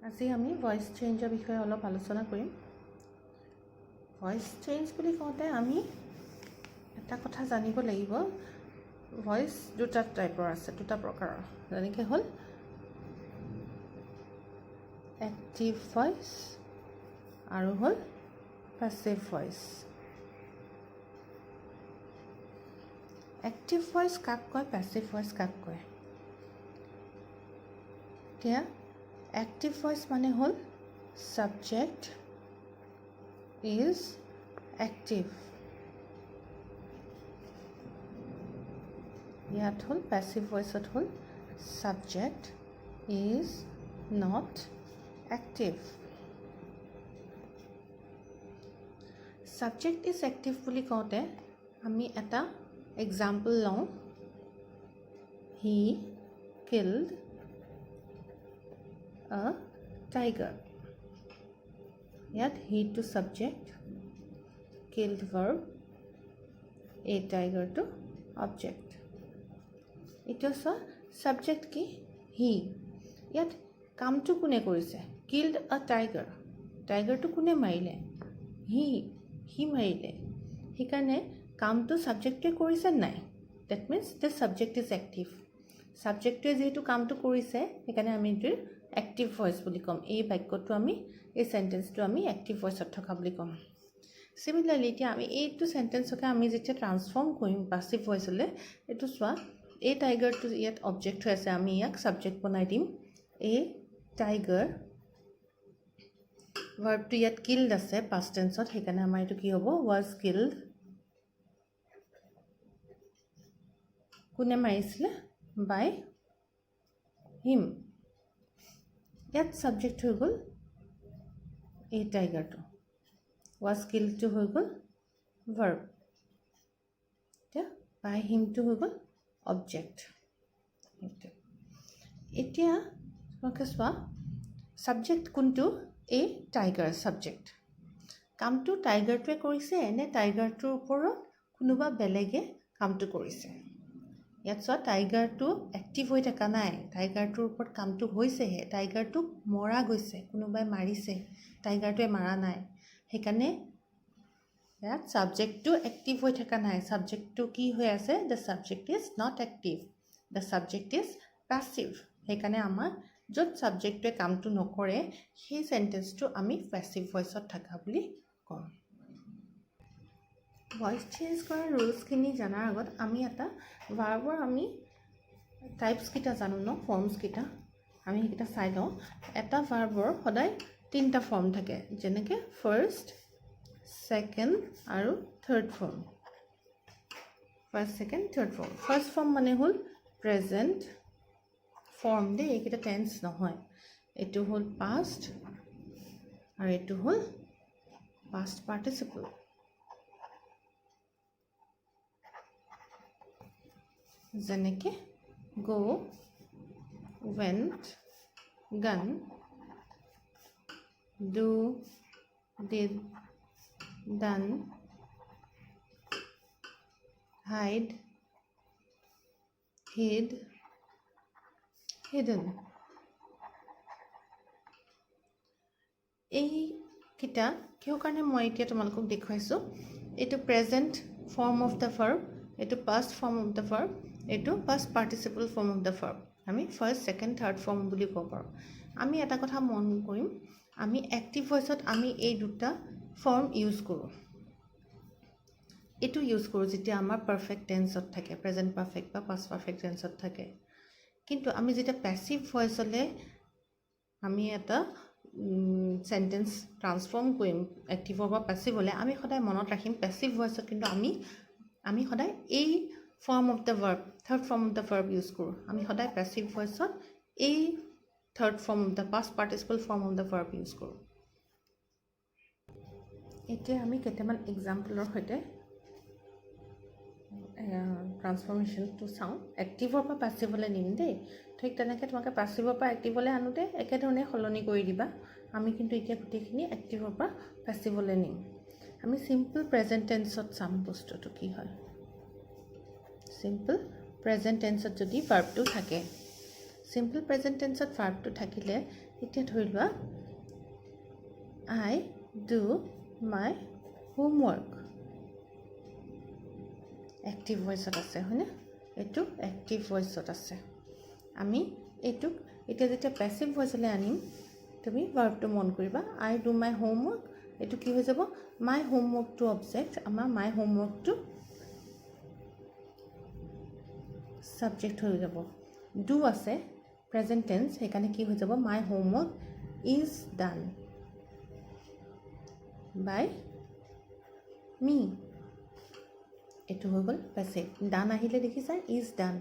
আজি আমি ভয়েস চেঞ্জৰ বিষয়ে অলপ আলোচনা কৰিম। ভয়েস চেঞ্জ বুলি কওঁতে আমি এটা কথা জানিব লাগিব, ভয়েস দুটা টাইপৰ আছে, দুটা প্ৰকাৰৰ। যেনেকৈ হ'ল এক্টিভ ভয়েস আৰু হ'ল পেছিভ ভয়েস। এক্টিভ ভয়েস কাক কয়, পেছিভ ভয়েস কাক কয়? এতিয়া এক্টিভ ভয়েস মানে হ'ল সাবজেক্ট ইজ এক্টিভ। ইয়াত হ'ল পেছিভ ভয়েসত হ'ল subject is not active. Subject is active বুলি কওঁতে আমি এটা এক্সাম্পল লওঁ। He killed a tiger. Yet he to subject, killed verb, a tiger to object. It was a subject ki he. Yet kam to kune korise, killed a tiger. Tiger to kune marile, he marile. He kane kam to subject ke korise nai. That means the subject is active. Subject to যেহেতু কামটো কৰিছে সেইকাৰণে আমি এইটো active voice বুলি ক'ম। এই বাক্যটো আমি, এই সেন্টেন্সটো আমি এক্টিভ ভয়েসত থকা বুলি ক'ম। সিমিলাৰলি এতিয়া আমি এইটো সেন্টেন্সকে আমি যেতিয়া ট্ৰান্সফৰ্ম কৰিম পাছিভ ভয়েসলৈ, এইটো চোৱা, এই টাইগাৰটো ইয়াত অবজেক্ট হৈ আছে, আমি ইয়াক সাবজেক্ট বনাই দিম। এই টাইগাৰ ভাৰ্বটো ইয়াত কিল্ড আছে পাষ্ট টেন্সত, সেইকাৰণে আমাৰ এইটো কি হ'ব, ৱাজ কিল্ড। কোনে মাৰিছিলে? By him. ইয়াত সাবজেক্ট হৈ গ'ল এই টাইগাৰটো, ৱাজ কিল্ডটো হৈ গ'ল ভাৰ্ব, এতিয়া বাই হিমটো হৈ গ'ল অবজেক্ট। এতিয়া তোমালোকে চোৱা, সাবজেক্ট কোনটো? এই টাইগাৰ সাবজেক্ট। কামটো টাইগাৰটোৱে কৰিছে নে টাইগাৰটোৰ ওপৰত কোনোবা বেলেগে কামটো কৰিছে? ইয়াত চোৱা, টাইগাৰটো এক্টিভ হৈ থকা নাই, টাইগাৰটোৰ ওপৰত কামটো হৈছেহে। টাইগাৰটোক মৰা গৈছে, কোনোবাই মাৰিছে, টাইগাৰটোৱে মাৰা নাই। সেইকাৰণে ইয়াত ছাবজেক্টটো এক্টিভ হৈ থকা নাই, ছাবজেক্টটো কি হৈ আছে? The subject is not active, the subject is passive. সেইকাৰণে আমাৰ য'ত ছাবজেক্টটোৱে কামটো নকৰে সেই চেণ্টেন্সটো আমি পেছিভ ভয়েসত থকা বুলি ক'ম। ভয়েস চেঞ্জ কৰাৰ ৰুলছখিনি জনাৰ আগত আমি এটা ভাৰ্বৰ আমি টাইপছকেইটা জানো ন, ফৰ্মছকেইটা আমি সেইকেইটা চাই লওঁ। এটা ভাৰ্বৰ সদায় তিনিটা ফৰ্ম থাকে, যেনেকৈ ফাৰ্ষ্ট, ছেকেণ্ড আৰু third form. First, second, third form. First form মানে হ'ল প্ৰেজেণ্ট ফৰ্ম দেই, এইকেইটা টেন্স নহয়। এইটো হ'ল পাষ্ট আৰু এইটো হ'ল পাষ্ট পাৰ্টিচিপল। যেনেকে গো, went, gone, do, did, done, hide, hid, hidden. এইকেইটা কিহৰ কাৰণে মই এতিয়া তোমালোকক দেখুৱাইছোঁ। এইটো present form of the verb, এইটো past form of the verb, এইটো past participle form of the verb. আমি ফাৰ্ষ্ট, ছেকেণ্ড, থাৰ্ড ফৰ্ম বুলি ক'ব পাৰোঁ। আমি এটা কথা মন কৰিম, আমি এক্টিভ ভয়েসত আমি এই দুটা ফৰ্ম ইউজ কৰোঁ। এইটো ইউজ কৰোঁ যেতিয়া আমাৰ পাৰফেক্ট টেন্সত থাকে, প্ৰেজেণ্ট পাৰফেক্ট বা পাষ্ট পাৰফেক্ট টেন্সত থাকে। কিন্তু আমি যেতিয়া পেছিভ ভয়েসলৈ আমি এটা সেন্টেন্স ট্ৰান্সফৰ্ম কৰিম এক্টিভৰ পৰা পেছিভলৈ, আমি সদায় মনত ৰাখিম পেছিভ ভয়েসত কিন্তু আমি সদায় এই form of the verb, third form of the verb use কৰোঁ। আমি সদায় পেছিভ ভয়েসত এই third form of the past participle form of the verb use কৰোঁ। এতিয়া আমি কেইটামান এক্সাম্পলৰ সৈতে ট্ৰান্সফৰ্মেশ্যনটো চাওঁ। এক্টিভৰ পৰা পেছিভলৈ নিম দেই, ঠিক তেনেকৈ তোমালোকে পেছিভৰ পৰা এক্টিভলৈ আনোতে একেধৰণে সলনি কৰি দিবা। আমি কিন্তু এতিয়া গোটেইখিনি এক্টিভৰ পৰা পেছিভলৈ নিম। আমি চিম্পল প্ৰেজেণ্ট টেন্সত চাম বস্তুটো কি হয়। চিম্পল প্ৰেজেণ্ট টেন্সত যদি ভাৰ্বটো থাকে, সিম্পল প্ৰেজেন্ট টেন্সত ভাৰ্বটো থাকিলে এতিয়া ধৰি লোৱা I do my homework. Active ভইচত আছে হয়নে এইটো এক্টিভ ভইচত আছে আমি এইটোক এতিয়া যেতিয়া পেছিভ ভইচলৈ আনিম তুমি ভাৰ্বটো মন কৰিবা I do my homework এইটো কি হৈ যাব my homework to object আমাৰ my homework to subject হৈ যাব do আছে present tense সেইকাৰণে কি হৈ যাব my homework is done by me এইটো হৈ গ'ল passive done আহিলে দেখিছা is done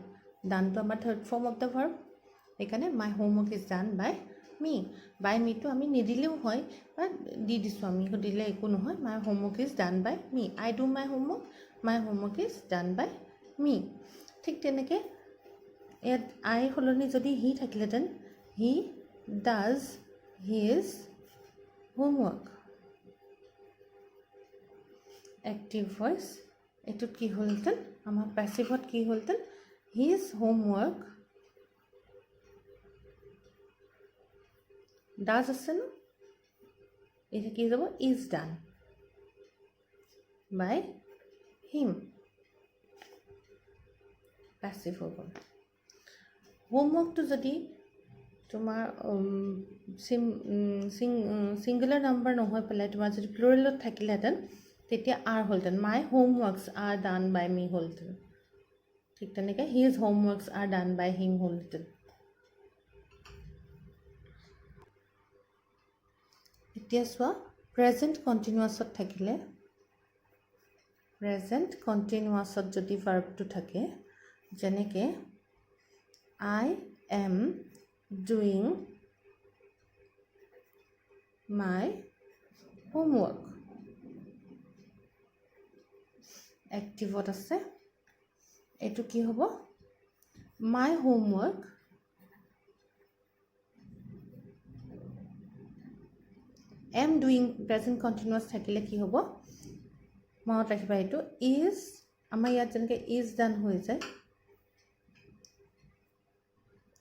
done to আমাৰ third form of the verb সেইকাৰণে my homework is done by me by me to আমি নিদিলেও হয় বা দি দিছোঁ আমি দিলে একো নহয় my homework is done by me I do my homework is done by me ঠিক তেনেকৈ ইয়াত I সলনি যদি he থাকিলেহেঁতেন he does his homework active voice এইটোত কি হ'লহেঁতেন আমাৰ পেছিভত কি হ'লহেঁতেন his homework does আছে ন এতিয়া কি যাব is done by him passive হৈ গ'ল হোমৱৰ্কটো যদি তোমাৰ ছিংগুলাৰ নাম্বাৰ নহয় পেলাই তোমাৰ যদি প্লুৰেলত থাকিলেহেঁতেন তেতিয়া আৰ হ'লহেঁতেন মাই হোমৱৰ্কছ আৰ ডান বাই মি হ'লহেঁতেন ঠিক তেনেকৈ his হোমৱৰ্কছ R done by him হ'লহেঁতেন এতিয়া চোৱা প্ৰেজেণ্ট কণ্টিনিউৱাছত থাকিলে প্ৰেজেণ্ট কণ্টিনিউৱাছত যদি ভাৰ্বটো থাকে যেনেকৈ I am doing my homework এক্টিভত আছে এইটো কি হ'ব my homework am doing present continuous থাকিলে কি হ'ব মনত ৰাখিবা এইটো is আমাৰ ইয়াত যেনেকৈ is done হৈ যায়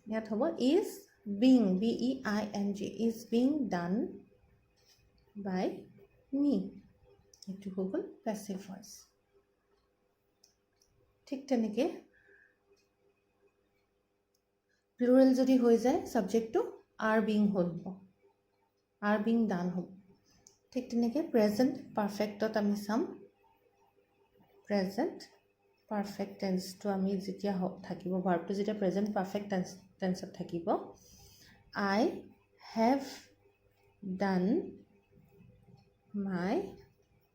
ইয়াত হ'ব is being being is being done by me এইটো হৈ গ'ল পেছিভ ভইচ ঠিক তেনেকৈ প্লুৰেল যদি হৈ যায় ছাবজেক্টটো আৰ বিং হ'ব আৰ বিং ডান হ'ব ঠিক তেনেকৈ প্ৰেজেণ্ট পাৰফেক্টত আমি চাম প্ৰেজেণ্ট পাৰফেক্ট টেন্সটো আমি যেতিয়া থাকিব ভাৰ্বটো যেতিয়া প্ৰেজেণ্ট পাৰফেক্ট টেন্সত থাকিব I have done my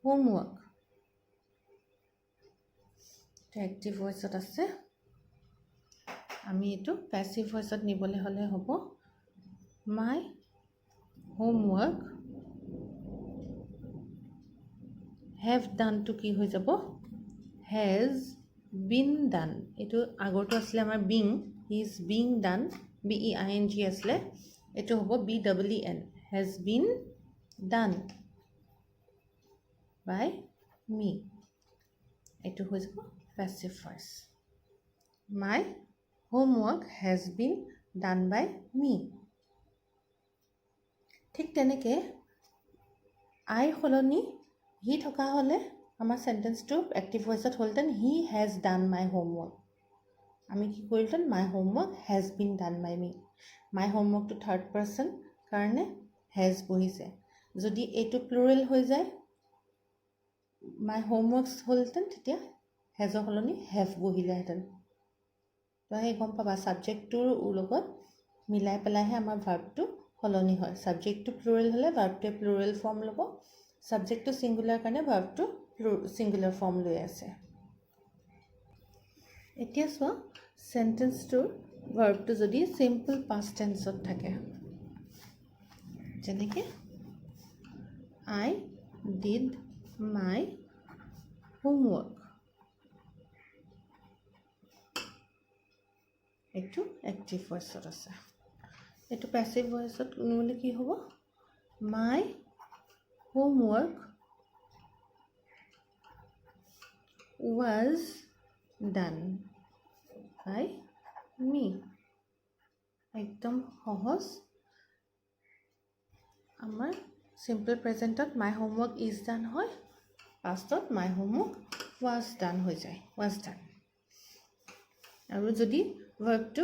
homework active ভইচত আছে আমি এইটো পেছিভ ভইচত নিবলৈ হ'লে হ'ব my homework have done to কি হৈ যাব has been done এইটো আগৰটো আছিলে আমাৰ being is being done being আছিলে এইটো হ'ব BEEN has been done by me এইটো হৈ যাব passive voice my homework has been done by me ঠিক তেনেকৈ I সলনি হি থকা হ'লে আমাৰ চেণ্টেন্সটো এক্টিভ ভইচত হ'লহেঁতেন he has done my homework আমি কি কৰিলোঁহেঁতেন my homework has been done by me my হোমৱৰ্কটো থাৰ্ড পাৰ্চন কাৰণে হেজ বহিছে যদি এইটো প্লুৰেল হৈ যায় মাই হোমৱৰ্কছ হ'লহেঁতেন তেতিয়া হেজৰ সলনি হেভ বহিলেহেঁতেন তো সেই গম পাবা ছাবজেক্টটোৰ লগত মিলাই পেলাইহে আমাৰ ভাৰ্বটো সলনি হয় ছাবজেক্টটো প্লুৰেল হ'লে ভাৰ্বটোৱে প্লুৰেল ফৰ্ম ল'ব ছাবজেক্টটো ছিংগুলাৰ কাৰণে ভাৰ্বটো ছিংগুলাৰ ফৰ্ম লৈ আছে এতিয়া চোৱা চেণ্টেন্সটোৰ ভাৰ্বটো যদি চিম্পল পাষ্ট টেন্সত থাকে যেনেকৈ I did my homework এইটো এক্টিভ ভইচত আছে এইটো পেছিভ ভইচত নিবলৈ কি হ'ব my homework was done by me একদম সহজ আমাৰ simple presentত my homework is done হয়, pastত my homework was done হৈ যায়, was done. আৰু যদি ভাৰ্বটো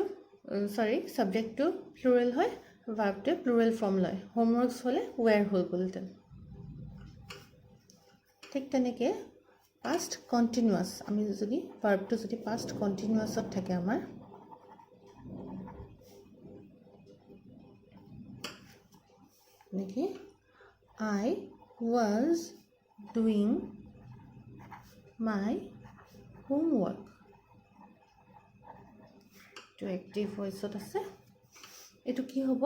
সাবজেক্টটো প্লুৰেল হয়, ভাৰ্বটোৱে প্লুৰেল ফৰ্ম লয়, হোমৱৰ্কছ হ'লে ৱেৰ হৈ গ'লহেঁতেন. ঠিক তেনেকৈ পাষ্ট কণ্টিনিউৱাছ, আমি যদি ভাৰ্বটো যদি পাষ্ট কণ্টিনিউৱাছত থাকে আমাৰ, নেকি I was doing my homework. to active voice-ত আছে. এইটো কি হ'ব?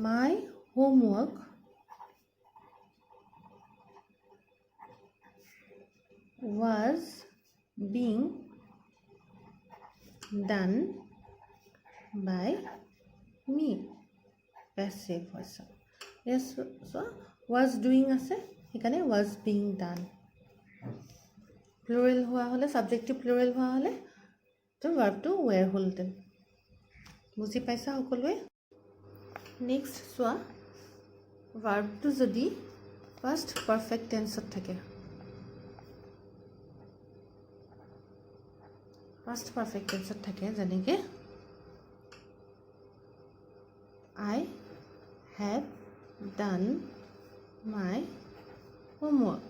My homework was being done by me. Passive voice. Yes, so was doing আছে, সেইকাৰণে was being done. Plural হোৱা হ'লে, subjective plural হোৱা হ'লে তো ভাৰ্বটো ৱেৰ হ'লহেঁতেন. বুজি পাইছা সকলোৱে? নেক্সট চোৱা, ভাৰ্বটো যদি ফাৰ্ষ্ট পাৰফেক্ট টেন্সত থাকে, ফাৰ্ষ্ট পাৰফেক্ট টেন্সত থাকে, যেনেকৈ I have done my homework.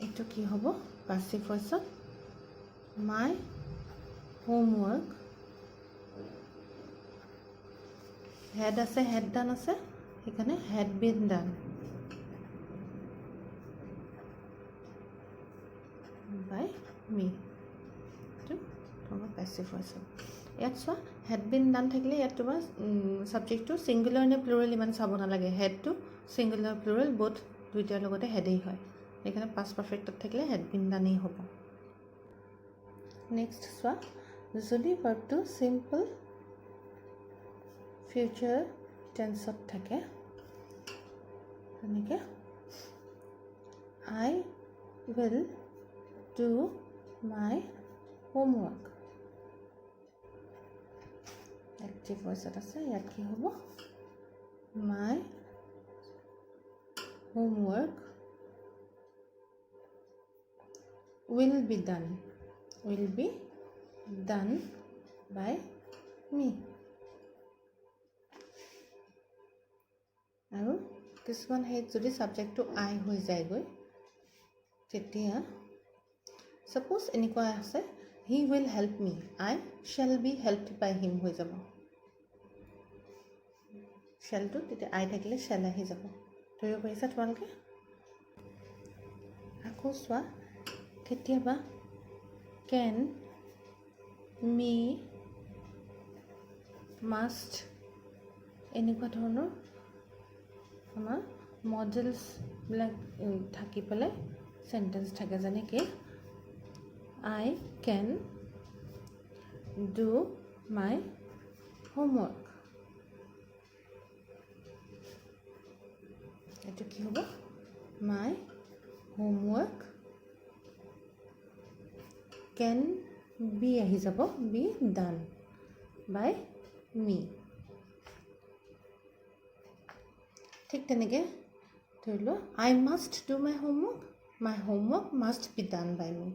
এইটো কি হ'ব? পাছিভ ভইচত my homework had আছে, had done আছে, সেইকাৰণে had been done by me. এইটো তোমাৰ passive voice. ইয়াত চোৱা, had been done থাকিলে ইয়াত তোমাৰ ছাবজেক্টটো ছিংগুলাৰ নে প্লুৰেল ইমান চাব নালাগে. হেডটো ছিংগুলাৰ প্লুৰেল বোথ দুইটাৰ লগতে হেডেই হয়, সেইকাৰণে পাষ্ট পাৰফেক্টত থাকিলে had been doneই হ'ব. নেক্সট চোৱা, যদি ভাৰ্বটো চিম্পল ফিউচাৰ টেন্সত থাকে, তেনেকৈ I will do my homework. Active ভইচত আছে, ইয়াত কি হ'ব? My homework will be done by me. আৰু কিছুমান সেই যদি ছাবজেক্টটো I হৈ যায়গৈ, তেতিয়া ছাপ'জ এনেকুৱা আছে, he will help me, I shall be helped by him হৈ যাব. shallটো তেতিয়া I থাকিলে shall আহি যাব. ধৰিব পাৰিছা তোমালোকে? আকৌ চোৱা, কেতিয়াবা can, me, must এনেকুৱা ধৰণৰ আমাৰ মডেলছবিলাক থাকি পেলাই চেণ্টেঞ্চ থাকে, যেনেকৈ I can do my homework. এইটো কি হ'ব? My homework can be আহি যাব, be done by me. ঠিক তেনেকৈ ধৰি লোৱা, I must do my homework must be done by me.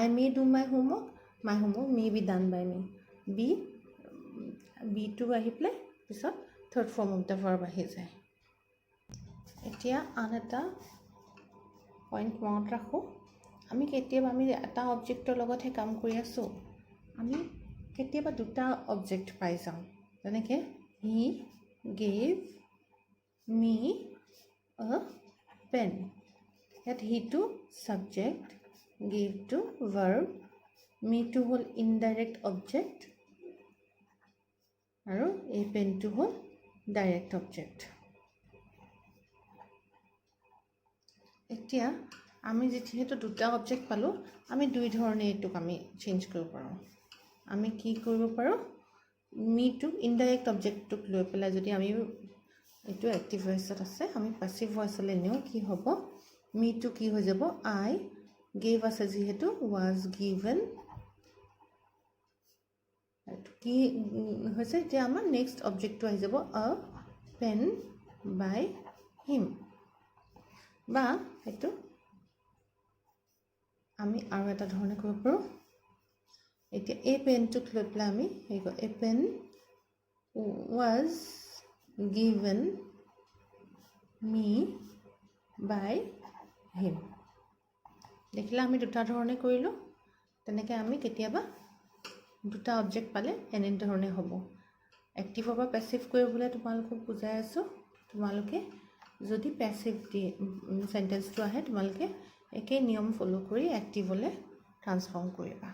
I may do my homework may be done by me. be টো আহি পেলাই পিছত third form of the verb আহি যায়. এতিয়া আন এটা পইণ্ট মনত ৰাখোঁ, আমি এটা অবজেক্টৰ লগতহে কাম কৰি আছোঁ, আমি কেতিয়াবা দুটা অবজেক্ট পাই যাওঁ. যেনেকৈ he gave me a pen. ইয়াত he টো ছাবজেক্ট, gave টো ভাৰ্ব, me টো হ'ল ইনডাইৰেক্ট অবজেক্ট, আৰু এই পেনটো হ'ল ডাইৰেক্ট অবজেক্ট. এতিয়া আমি যিহেতু দুটা অবজেক্ট পালোঁ, আমি দুই ধৰণে এইটোক আমি চেঞ্জ কৰিব পাৰোঁ. আমি কি কৰিব পাৰোঁ? মিটো ইনডাইৰেক্ট অবজেক্টটোক লৈ পেলাই যদি আমি এইটো এক্টিভ ভইচত আছে, আমি পাছিভ ভইচলৈ নিওঁ, কি হ'ব? মিটো কি হৈ যাব? I gave আছে যিহেতু was given, কি হৈছে এতিয়া আমাৰ নেক্সট অবজেক্টটো আহি যাব আ পেন বাই হিম বা এইটো আমি আৰু এটা ধৰণে কৰিব পাৰোঁ এতিয়া এই পেনটোক লৈ পেলাই আমি হেৰি কৰোঁ a pen was given me by him দেখিলে আমি দুটা ধৰণে কৰিলোঁ তেনেকৈ আমি কেতিয়াবা দুটা অবজেক্ট পালে এনেধৰণে হ'ব এক্টিভৰ পৰা পেছিভ কৰিবলৈ তোমালোকক বুজাই আছোঁ তোমালোকে যদি পেছিভ সেন্টেন্সটো আহে তোমালোকে একেই নিয়ম ফলো কৰি এক্টিভলৈ ট্ৰান্সফৰ্ম কৰিবা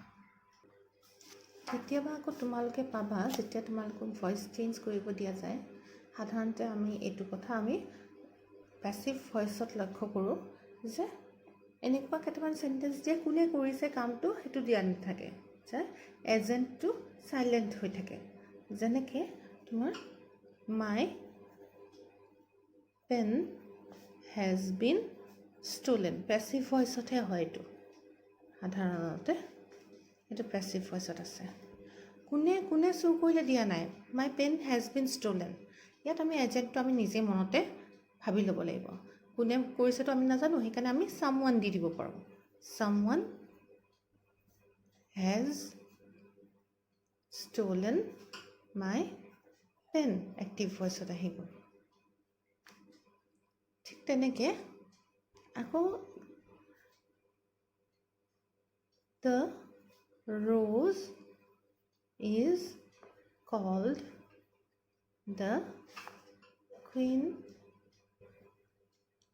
কেতিয়াবা আকৌ তোমালোকে পাবা যেতিয়া তোমালোকক ভইচ চেঞ্জ কৰিব দিয়া যায় সাধাৰণতে আমি এইটো কথা আমি পেছিভ ভইচত লক্ষ্য কৰোঁ যে এনেকুৱা কেইটামান সেন্টেন্স দিয়ে কোনে কৰিছে কামটো সেইটো দিয়া নাথাকে যে এজেণ্টটো সাইলেণ্ট হৈ থাকে যেনেকৈ তোমাৰ my pen has been stolen passive ভইচতহে হয় এইটো সাধাৰণতে এইটো পেছিভ ভইচত আছে কোনে কোনে চুৰ কৰিলে দিয়া নাই মাই পেন হেজ বিন ষ্টলেন ইয়াত আমি এজেণ্টটো আমি নিজে মনতে ভাবি ল'ব লাগিব কোনে কৰিছেতো আমি নাজানো সেইকাৰণে আমি সামৱান দি দিব পাৰোঁ someone has stolen my pen active ভইচত আহি গ'ল ঠিক তেনেকৈ আকৌ the rose is called the queen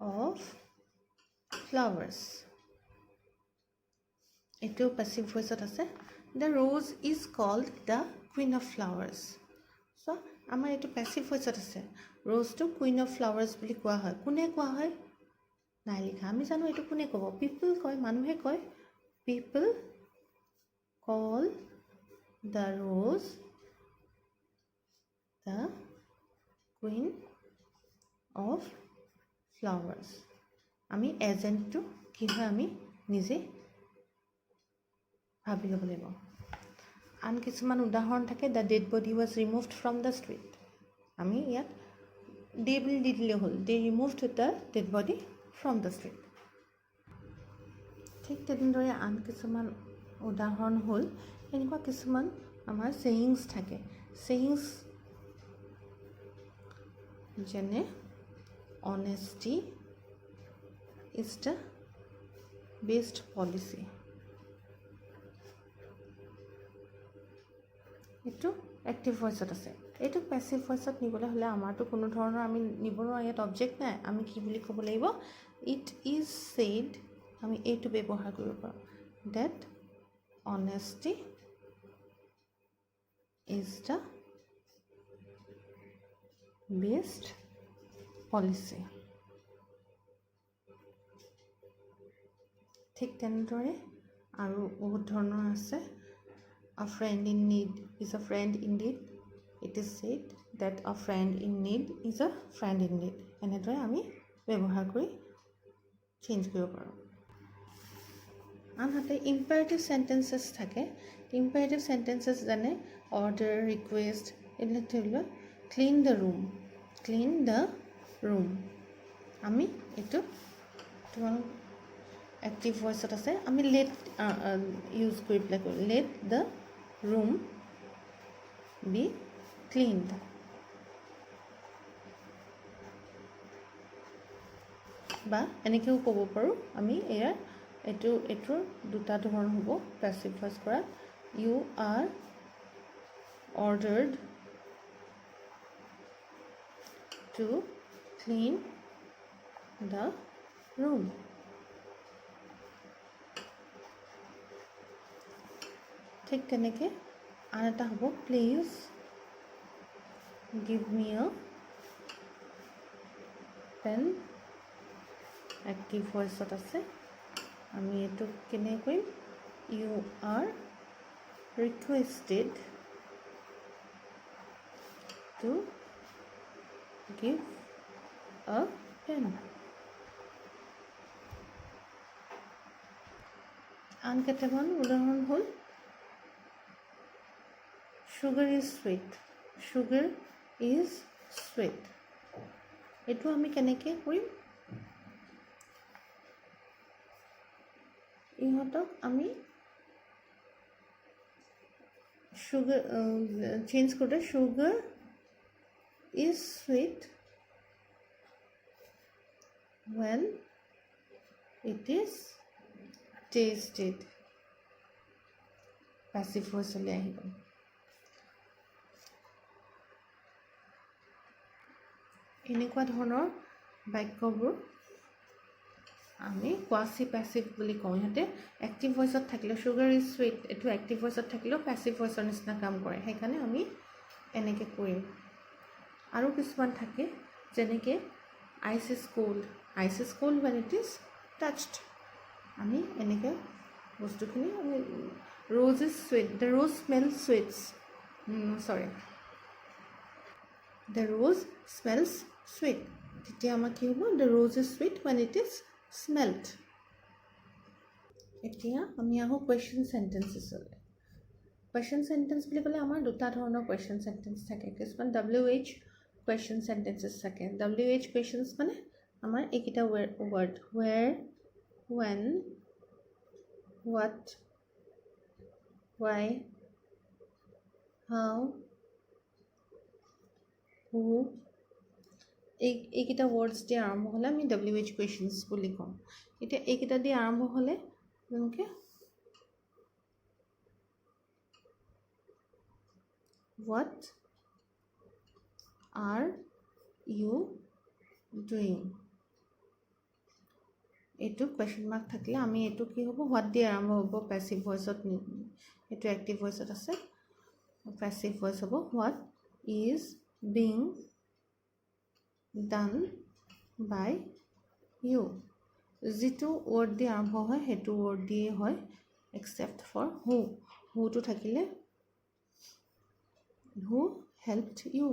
of flowers এটো প্যাসিভ ভয়েসত আছে the rose is called the queen of flowers so আমাৰ এটো প্যাসিভ ভয়েসত আছে rose to queen of flowers বুলি কোৱা হয় কোনে কোৱা হয় নাই লিখা আমি জানো এটো কোনে ক'ব people কয় মানুহে কয় people call the rose the queen of flowers আমি এজেন্টটো কি হয় আমি নিজে ভাবি ল'ব লাগিব আন কিছুমান উদাহৰণ থাকে the dead body was removed from the street আমি ইয়াত they will দি দিলে হ'ল they removed the dead body from the street ঠিক তেনেদৰে আন কিছুমান উদাহৰণ হ'ল এনেকুৱা কিছুমান আমাৰ sayings থাকে sayings যেনে honesty is the best policy এটো এক্টিভ ভয়েসত আছে এটো প্যাসিভ ভয়েসত নিবলৈ হলে আমাৰটো কোনো ধৰণৰ আমি নিব নোৱাৰা ইয়াত অবজেক্ট নাই আমি কি বুলি ক'ব লাগিব ইট ইজ সেড আমি এইটো ব্যৱহাৰ কৰিব পাৰোঁ that honesty is the best policy ঠিক তেনেদৰে আৰু বহুত ধৰণৰ আছে a friend in need is a friend indeed it is said that a friend in need is a friend indeed এনেদৰে আমি ব্যৱহাৰ কৰি চেঞ্জ কৰিব পাৰোঁ আনহাতে ইম্পাৰেটিভ সেন্টেন্সেছ থাকে ইম্পাৰেটিভ সেন্টেন্সেছ যেনে অৰ্ডাৰ ৰিকুৱেষ্ট এইবিলাক ধৰি লোৱা ক্লিন দ্য ৰুম আমি এইটো তোমালোক এক্টিভ ভয়েসত আছে আমি লেট ইউজ কৰি পেলাই কৰোঁ let the room be cleaned বা এনেকৈও ক'ব পাৰোঁ আমি এইটোৰ দুটা ধৰণ হ'ব প্যাসিভ ভয়েস কৰা you are ordered to clean the room ঠিক তেনেকৈ আন এটা হ'ব please give me a pen active ভয়েসত আছে আমি এইটো কেনে কৰিম you are requested to give a pen আন কেইটামান উদাহৰণ হ'ল sugar is sweet. Sugar is sweet. এইটো আমি কেনেকৈ কৰিম? ইহঁতক আমি sugar চেঞ্জ কৰোঁতে sugar is sweet when it is tasted. Passive voice লৈ আহিব. এনেকুৱা ধৰণৰ বাক্যবোৰ আমি কোৱাচি পেচিভ বুলি কওঁ. ইহঁতে এক্টিভ ভইচত থাকিলেও সুগাৰ ইজ চুইট এইটো এক্টিভ ভইচত থাকিলেও পেচিভ ভইচৰ নিচিনা কাম কৰে. সেইকাৰণে আমি এনেকৈ কৰিম. আৰু কিছুমান থাকে যেনেকৈ ice is cold. Ice is cold when it is touched. আমি এনেকৈ বস্তুখিনি আমি rose is sweet. The rose smells sweets. The rose smells sweet. তেতিয়া আমাৰ কি হ'ব? The rose is sweet when it is smelled. এতিয়া আমি আহোঁ কুৱেশ্যন চেণ্টেন্সেছলৈ. কুৱেশ্যন চেণ্টেন্স বুলি ক'লে আমাৰ দুটা ধৰণৰ কুৱেশ্যন চেণ্টেন্স থাকে. কিছুমান WH কুৱেশ্যন চেণ্টেন্সেছ থাকে. WH কুৱেশ্যনছ মানে আমাৰ এইকেইটা word where, when, what, why, how, who, এইকেইটা ৱৰ্ডছ দি আৰম্ভ হ'লে আমি WH কুৱেশ্যনছ বুলি কওঁ. এতিয়া এইকেইটা দি আৰম্ভ হ'লে যেনেকৈ what are you doing? এইটো কুৱেশ্যন মাৰ্ক থাকিলে আমি এইটো কি হ'ব? হোৱাট দি আৰম্ভ হ'ব পেচিভ ভইচত. এইটো এক্টিভ ভইচত আছে. পেচিভ ভইচ হ'ব what is being done by you. যিটো ৱৰ্ড দি আৰম্ভ হয় সেইটো ৱৰ্ড দিয়ে হয় এক্সেপ্ট ফৰ হু. হুটো থাকিলে হু হেল্পড ইউ.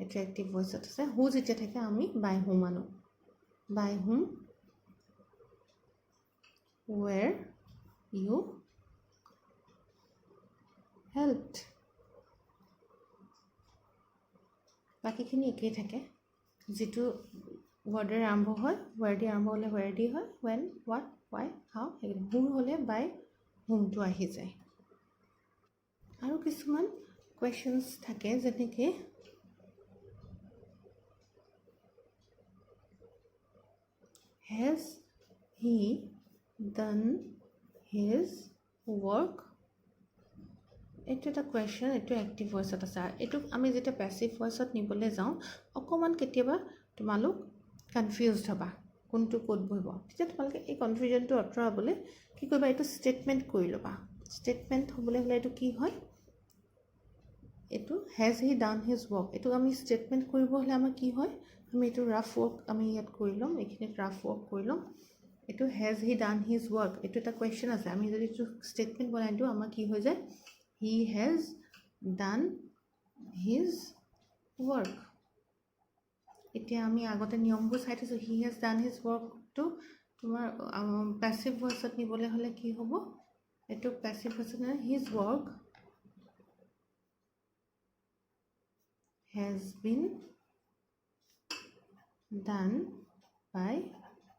এইটো এক্টিভ ভইচত আছে. হু যেতিয়া থাকে আমি বাই হুম আনো. বাই হুম, ৱেৰ ইউ হেল্পড. বাকীখিনি একেই থাকে. যিটো ৱৰ্ডেৰে আৰম্ভ হয় ৱেৰ দি আৰম্ভ হ'লে ৱেৰ দি হয়. ৱেন, হোৱাট, ৱাই, হাউ সেইখিনি. হুম হ'লে বাই হুমটো আহি যায়. আৰু কিছুমান কুৱেশ্যনছ থাকে যেনেকৈ has he done his work? এইটো এটা কুৱেশ্যন. এইটো এক্টিভ ভইচত আছে. এইটোক আমি যেতিয়া পেচিভ ভইচত নিবলৈ যাওঁ অকণমান কেতিয়াবা তোমালোক কনফিউজড হ'বা কোনটো ক'ত বহিব. তেতিয়া তোমালোকে এই কনফিউজনটো আঁতৰাবলৈ কি কৰিবা? এইটো ষ্টেটমেণ্ট কৰি ল'বা. ষ্টেটমেণ্ট হ'বলৈ হ'লে এইটো কি হয়? এইটো has he done his work. এইটো আমি ষ্টেটমেণ্ট কৰিব হ'লে আমাৰ কি হয়? আমি এইটো ৰাফ ৱৰ্ক আমি ইয়াত কৰি ল'ম. এইখিনিত ৰাফ ৱৰ্ক কৰি ল'ম. এইটো has he done his work. এইটো এটা কুৱেশ্যন আছে. আমি যদি এইটো ষ্টেটমেণ্ট বনাই দিওঁ আমাৰ কি হৈ যায়? He has done his work. এতিয়া আমি আগতে নিয়মবোৰ চাই থৈছোঁ. হি হেজ ডান হিজ ৱৰ্কটো তোমাৰ পেচিভ ভইচত নিবলৈ হ'লে কি হ'ব? এইটো পেচিভ ভইচত his work has been done by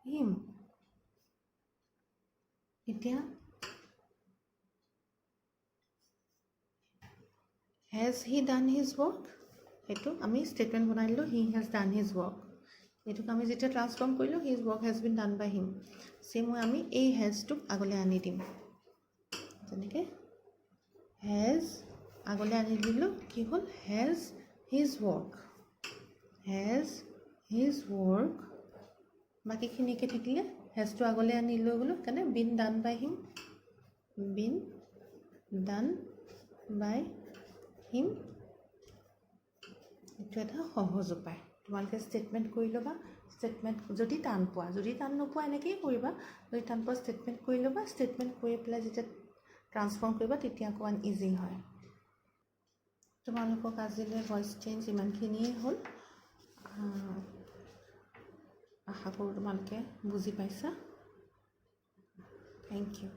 him. এতিয়া has he done his work? এইটো আমি ষ্টেটমেণ্ট বনাই দিলোঁ. he has done his work. এইটোক আমি যেতিয়া ট্ৰান্সফৰ্ম কৰিলোঁ his work has been done by him. চেম হৈ আমি এই হেজটোক আগলৈ আনি দিম. যেনেকৈ হেজ আগলৈ আনি দিলোঁ কি হ'ল? Has his work. Has his work. বাকীখিনিকে থাকিলে হেজটো আগলৈ আনি লৈ গ'লোঁ কাৰণে been done by him. been done by him. এইটো এটা সহজ উপায়. তোমালোকে ষ্টেটমেণ্ট কৰি ল'বা. ষ্টেটমেণ্ট যদি টান পোৱা, যদি টান নোপোৱা এনেকৈয়ে কৰিবা. যদি টান পোৱা ষ্টেটমেণ্ট কৰি ল'বা. ষ্টেটমেণ্ট কৰি পেলাই যেতিয়া ট্ৰান্সফৰ্ম কৰিবা তেতিয়া অকণমান ইজি হয়. তোমালোকক আজিলৈ ভইচ চেঞ্জ ইমানখিনিয়ে হ'ল. আশা কৰোঁ তোমালোকে বুজি পাইছা. Thank U.